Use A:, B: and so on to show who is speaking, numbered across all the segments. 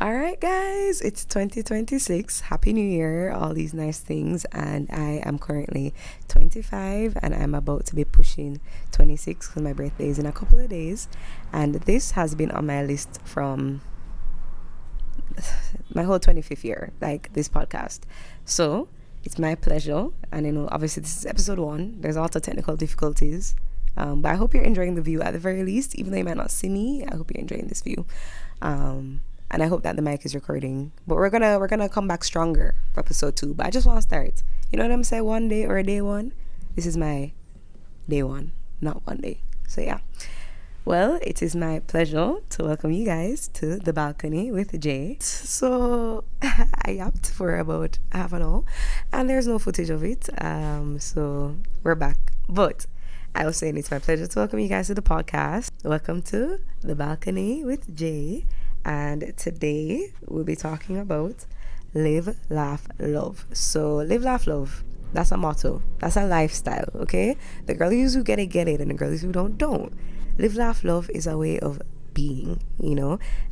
A: All right, guys, it's 2026. Happy New Year, all these nice things. And I am currently 25 and I'm about to be pushing 26 because my birthday is in a couple of days. And this has been on my list from my whole 25th year, like this podcast. So it's my pleasure. And, obviously, this is episode 1. There's also technical difficulties. But I hope you're enjoying the view at the very least, even though you might not see me. I hope you're enjoying this view. And I hope that the mic is recording. But we're gonna come back stronger for episode 2. But I just want to start. You know what I'm saying? One day or a day one. This is my day one, not one day. So yeah. Well, it is my pleasure to welcome you guys to the balcony with Jay. So I yapped for about half an hour, and there's no footage of it. So we're back. But I was saying it's my pleasure to welcome you guys to the podcast. Welcome to the balcony with Jay. And today we'll be talking about live, laugh, love. So live, laugh, love. That's a motto. That's a lifestyle, okay? The girlies who get it, and the girlies who don't. Live, laugh, love is a way of being,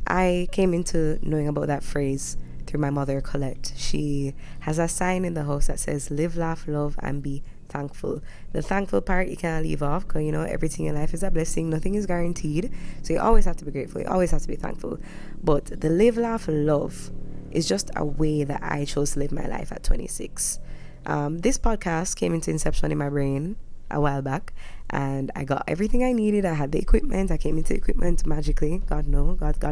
A: I came into knowing about that phrase through my mother, Colette. She has a sign in the house that says live, laugh, love, and be thankful. The thankful part you can't leave off because everything in life is a blessing. Nothing is guaranteed, so you always have to be grateful. You always have to be thankful. But the live, laugh, love is just a way that I chose to live my life at 26. This podcast came into inception in my brain a while back, and I got everything I needed. I had the equipment. I came into equipment magically. God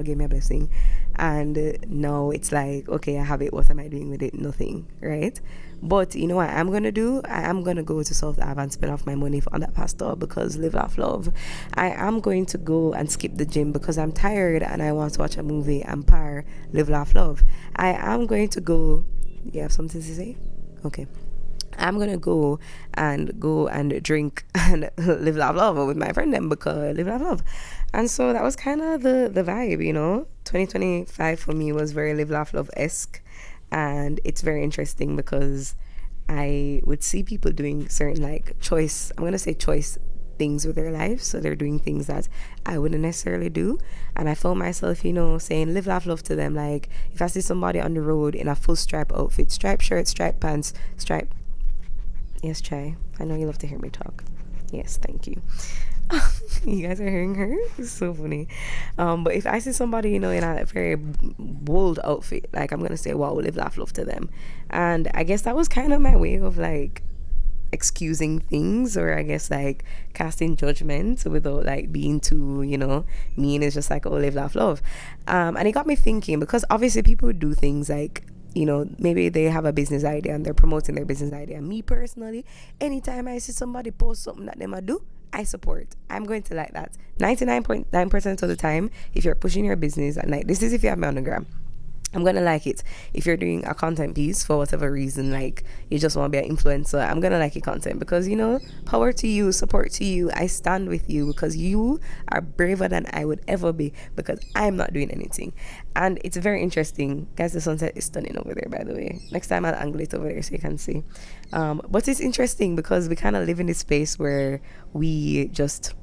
A: gave me a blessing, and now it's like, okay, I have it. What am I doing with it? Nothing, right? But you know what I'm gonna do? I am gonna go to South Ave and spend off my money on that pastor because live, laugh, love. I am going to go and skip the gym because I'm tired and I want to watch a movie. Empire, live, laugh, love. I am going to go. You have something to say? Okay. I'm gonna go and drink and live, laugh, love with my friend then because live, laugh, love. And so that was kind of the vibe, 2025 for me was very live, laugh, love-esque. And it's very interesting because I would see people doing certain choice things with their lives. So they're doing things that I wouldn't necessarily do. And I found myself, saying live, laugh, love to them. Like if I see somebody on the road in a full stripe outfit, stripe shirt, stripe pants, stripe. Yes, Chai. I know you love to hear me talk. Yes, thank you. You guys are hearing her? It's so funny. But if I see somebody, in a very bold outfit, I'm going to say, wow, live, laugh, love to them. And I guess that was kind of my way of excusing things, or I guess casting judgment without being too, mean. It's just oh, live, laugh, love. And it got me thinking because obviously people do things maybe they have a business idea and they're promoting their business idea. Me personally, anytime I see somebody post something that they might do, I support. I'm going to like that 99.9% of the time. If you're pushing your business and this is if you have me on the gram, I'm gonna like it. If you're doing a content piece for whatever reason, you just want to be an influencer, I'm gonna like your content because power to you, support to you. I stand with you because you are braver than I would ever be because I'm not doing anything. And it's very interesting, guys. The sunset is stunning over there, by the way. Next time I'll angle it over there so you can see. But it's interesting because we kind of live in this space where we just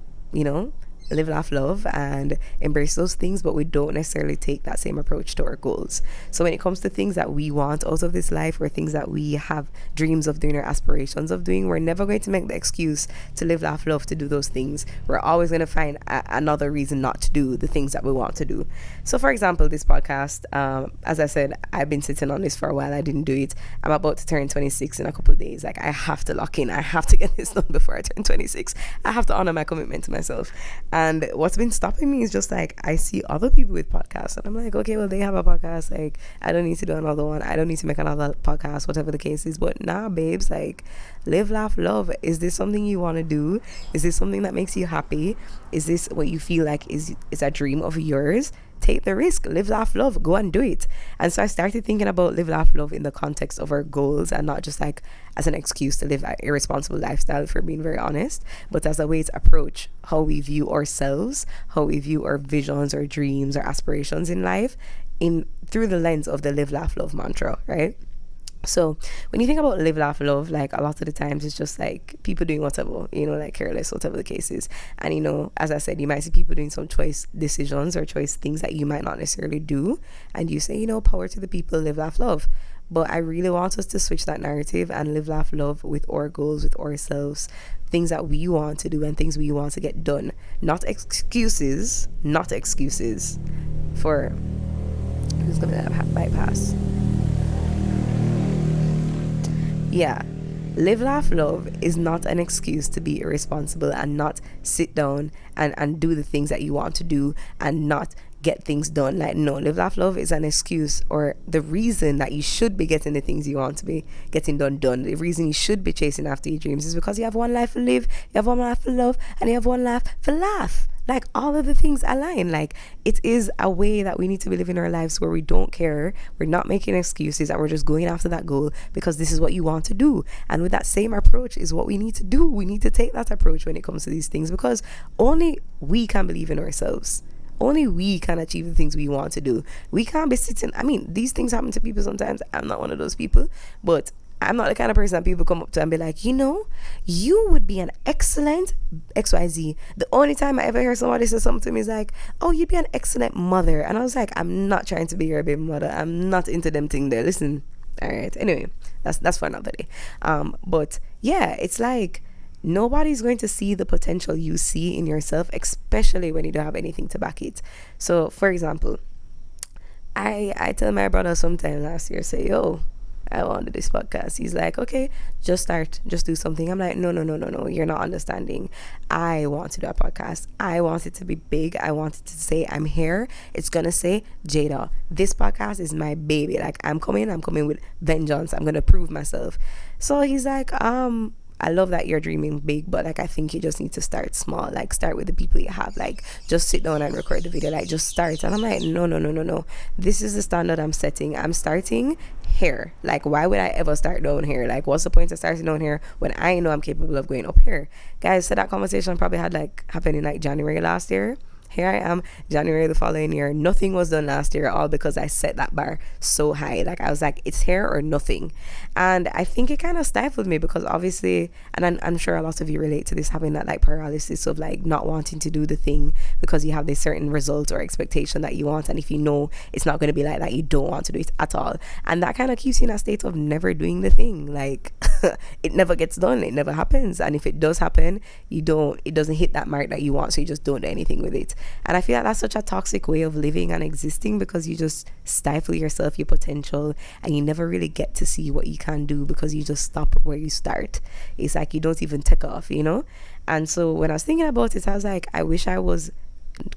A: live, laugh, love and embrace those things, but we don't necessarily take that same approach to our goals. So when it comes to things that we want out of this life or things that we have dreams of doing or aspirations of doing, we're never going to make the excuse to live, laugh, love to do those things. We're always going to find another reason not to do the things that we want to do. So for example, this podcast, as I said, I've been sitting on this for a while. I didn't do it. I'm about to turn 26 in a couple of days. I have to lock in. I have to get this done before I turn 26. I have to honor my commitment to myself. And what's been stopping me is just I see other people with podcasts and I'm okay, well, they have a podcast. I don't need to do another one. I don't need to make another podcast, whatever the case is. But nah, babes, live, laugh, love. Is this something you want to do? Is this something that makes you happy? Is this what you feel is a dream of yours? Take the risk, live, laugh, love, go and do it. And so I started thinking about live, laugh, love in the context of our goals and not just as an excuse to live an irresponsible lifestyle, for being very honest, but as a way to approach how we view ourselves, how we view our visions, our dreams, our aspirations in life through the lens of the live, laugh, love mantra, right? So when you think about live, laugh, love, like a lot of the times it's just like people doing whatever, like careless, whatever the case is. And as I said, you might see people doing some choice decisions or choice things that you might not necessarily do, and you say, power to the people, live, laugh, love. But I really want us to switch that narrative and live, laugh, love with our goals, with ourselves, things that we want to do and things we want to get done. Not excuses for who's gonna have bypass. Yeah, live, laugh, love is not an excuse to be irresponsible and not sit down and do the things that you want to do and not get things done. Like, no, live, laugh, love is an excuse or the reason that you should be getting the things you want to be getting done. The reason you should be chasing after your dreams is because you have one life to live, you have one life for love, and you have one life for laugh. Like, all of the things align. Like, it is a way that we need to be living our lives where we don't care, we're not making excuses, and we're just going after that goal because this is what you want to do. And with that same approach is what we need to do. We need to take that approach when it comes to these things, because only we can believe in ourselves. Only we can achieve the things we want to do. We can't be sitting, these things happen to people sometimes. I'm not one of those people, but I'm not the kind of person that people come up to and be like, you would be an excellent XYZ. The only time I ever hear somebody say something to me is like, oh, you'd be an excellent mother. And I was like, I'm not trying to be your baby mother. I'm not into them thing there. Listen, all right. Anyway, that's for another day. But yeah, it's like nobody's going to see the potential you see in yourself, especially when you don't have anything to back it. So, for example, I tell my brother sometime last year, say, yo, I wanted this podcast. He's like, okay, just start, just do something. I'm like, no, you're not understanding. I want to do a podcast. I want it to be big. I want it to say, I'm here. It's gonna say, Jaida, this podcast is my baby. Like, I'm coming with vengeance. I'm gonna prove myself. So he's like, I love that you're dreaming big, but like, I think you just need to start small. Like, start with the people you have. Like, just sit down and record the video. Like, just start. And I'm like, no. This is the standard I'm setting. I'm starting here. Like, why would I ever start down here? Like, what's the point of starting down here when I know I'm capable of going up here? Guys, so that conversation probably had happened in January last year. Here I am, January the following year. Nothing was done last year, all because I set that bar so high. Like, I was like, it's here or nothing. And I think it kind of stifled me because obviously, and I'm sure a lot of you relate to this, having that paralysis of not wanting to do the thing because you have this certain result or expectation that you want. And if you know it's not going to be like that, you don't want to do it at all. And that kind of keeps you in a state of never doing the thing. Like, it never gets done. It never happens. And if it does happen, it doesn't hit that mark that you want. So you just don't do anything with it. And I feel like that's such a toxic way of living and existing, because you just stifle yourself, your potential, and you never really get to see what you can do because you just stop where you start. It's like you don't even take off, And so when I was thinking about it, I was like, I wish I was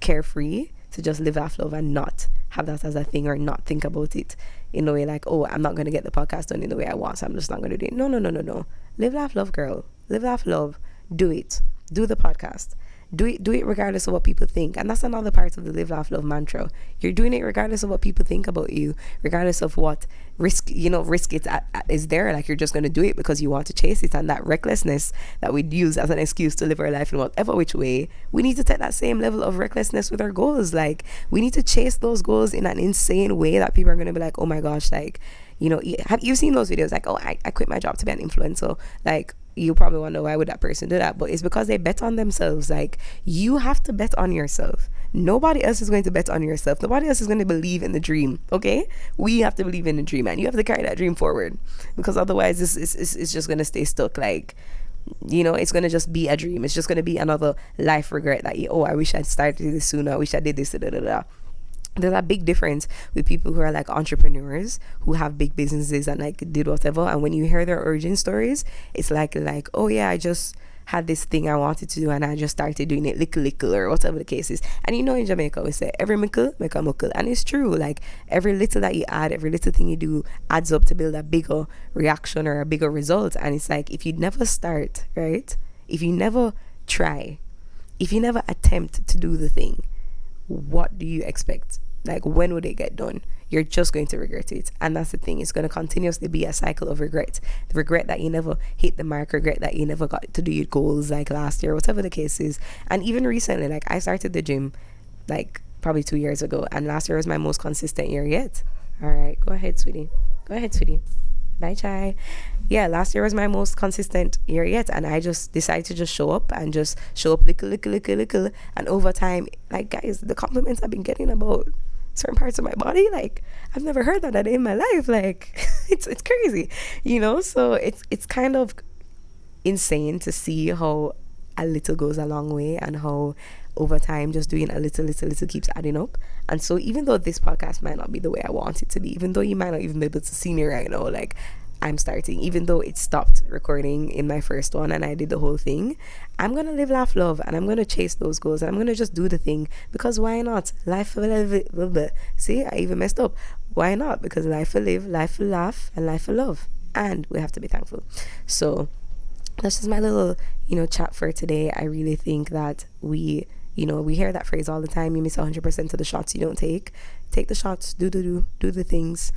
A: carefree to just live, laugh, love and not have that as a thing, or not think about it in a way like, oh, I'm not going to get the podcast done in the way I want, so I'm just not going to do it. No. Live, laugh, love, girl. Live, laugh, love. Do it. Do the podcast. Do it regardless of what people think. And that's another part of the live, laugh, love mantra. You're doing it regardless of what people think about you, regardless of what risk is there. Like, you're just going to do it because you want to chase it. And that recklessness that we use as an excuse to live our life in whatever which way, we need to take that same level of recklessness with our goals. Like, we need to chase those goals in an insane way that people are going to be like, oh my gosh, like, have you seen those videos? Like, oh, I quit my job to be an influencer. Like, you probably wonder, why would that person do that? But it's because they bet on themselves. Like, you have to bet on yourself. Nobody else is going to bet on yourself. Nobody else is going to believe in the dream. Okay, we have to believe in the dream, and you have to carry that dream forward, because otherwise it's just going to stay stuck. Like, it's going to just be a dream. It's just going to be another life regret that I wish I'd started this sooner. I wish I did this. There's a big difference with people who are like entrepreneurs who have big businesses and like did whatever, and when you hear their origin stories, it's like, oh yeah, I just had this thing I wanted to do and I just started doing it little or whatever the case is. And in Jamaica we say every mickle make a muckle, and it's true. Like, every little that you add, every little thing you do adds up to build a bigger reaction or a bigger result. And it's like, if you never start, right, if you never try, if you never attempt to do the thing, what do you expect? Like, when would it get done? You're just going to regret it. And that's the thing. It's going to continuously be a cycle of regret. The regret that you never hit the mark, regret that you never got to do your goals like last year, whatever the case is. And even recently, like, I started the gym like probably 2 years ago, and last year was my most consistent year yet. All right, go ahead, sweetie. Bye, Chai. Yeah, last year was my most consistent year yet, and I just decided to just show up and just show up little, and over time, like guys, the compliments I've been getting about certain parts of my body, like I've never heard that a day in my life. Like it's crazy, you know. So it's kind of insane to see how a little goes a long way, and how over time just doing a little keeps adding up. And so even though this podcast might not be the way I want it to be, even though you might not even be able to see me right now, like I'm starting, even though it stopped recording in my first one and I did the whole thing, I'm gonna live, laugh, love, and I'm gonna chase those goals, and I'm gonna just do the thing, because why not? Life will live. See, I even messed up. Why not? Because life will live, life will laugh, and life will love, and we have to be thankful. So that's just my little, chat for today. I really think that we hear that phrase all the time: you miss 100% of the shots you don't take. Take the shots, do the things,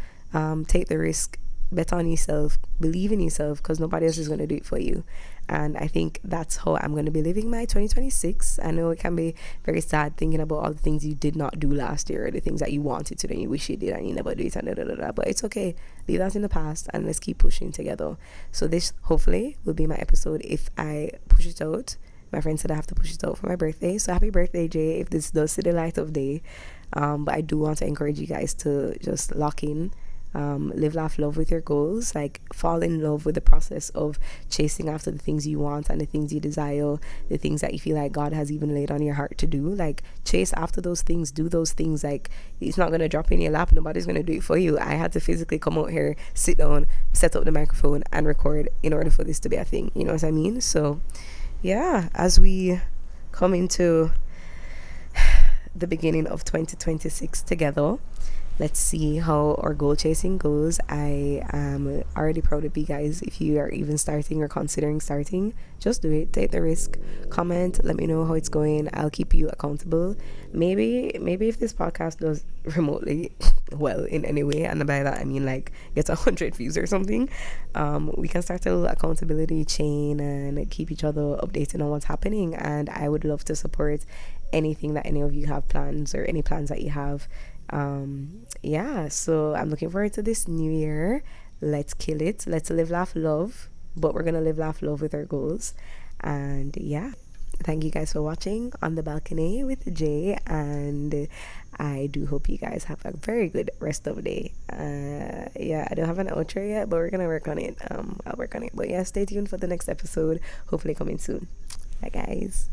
A: take the risk, bet on yourself, believe in yourself, because nobody else is going to do it for you. And I think that's how I'm going to be living my 2026. I know it can be very sad thinking about all the things you did not do last year, or the things that you wanted to do and you wish you did and you never do it, and but it's okay. Leave that in the past and let's keep pushing together. So this hopefully will be my episode if I push it out. My friend said I have to push it out for my birthday, so happy birthday, Jay, if this does see the light of day. But I do want to encourage you guys to just lock in, live, laugh, love with your goals. Like, fall in love with the process of chasing after the things you want and the things you desire, the things that you feel like God has even laid on your heart to do. Like, chase after those things, do those things. Like, it's not going to drop in your lap, nobody's going to do it for you. I had to physically come out here, sit down, set up the microphone and record in order for this to be a thing. You know what I mean? So yeah, as we come into the beginning of 2026 together, let's see how our goal chasing goes. I am already proud of you guys. If you are even starting or considering starting, just do it. Take the risk. Comment. Let me know how it's going. I'll keep you accountable. Maybe if this podcast does remotely well in any way, and by that I mean like gets 100 views or something, we can start a little accountability chain and keep each other updated on what's happening. And I would love to support anything that any of you have plans, or any plans that you have. So I'm looking forward to this new year. Let's kill it. Let's live, laugh, love, but we're gonna live, laugh, love with our goals. And yeah, thank you guys for watching On the Balcony with Jay, and I do hope you guys have a very good rest of the day. I don't have an outro yet, but we're gonna work on it. I'll work on it. But yeah, stay tuned for the next episode, hopefully coming soon. Bye guys.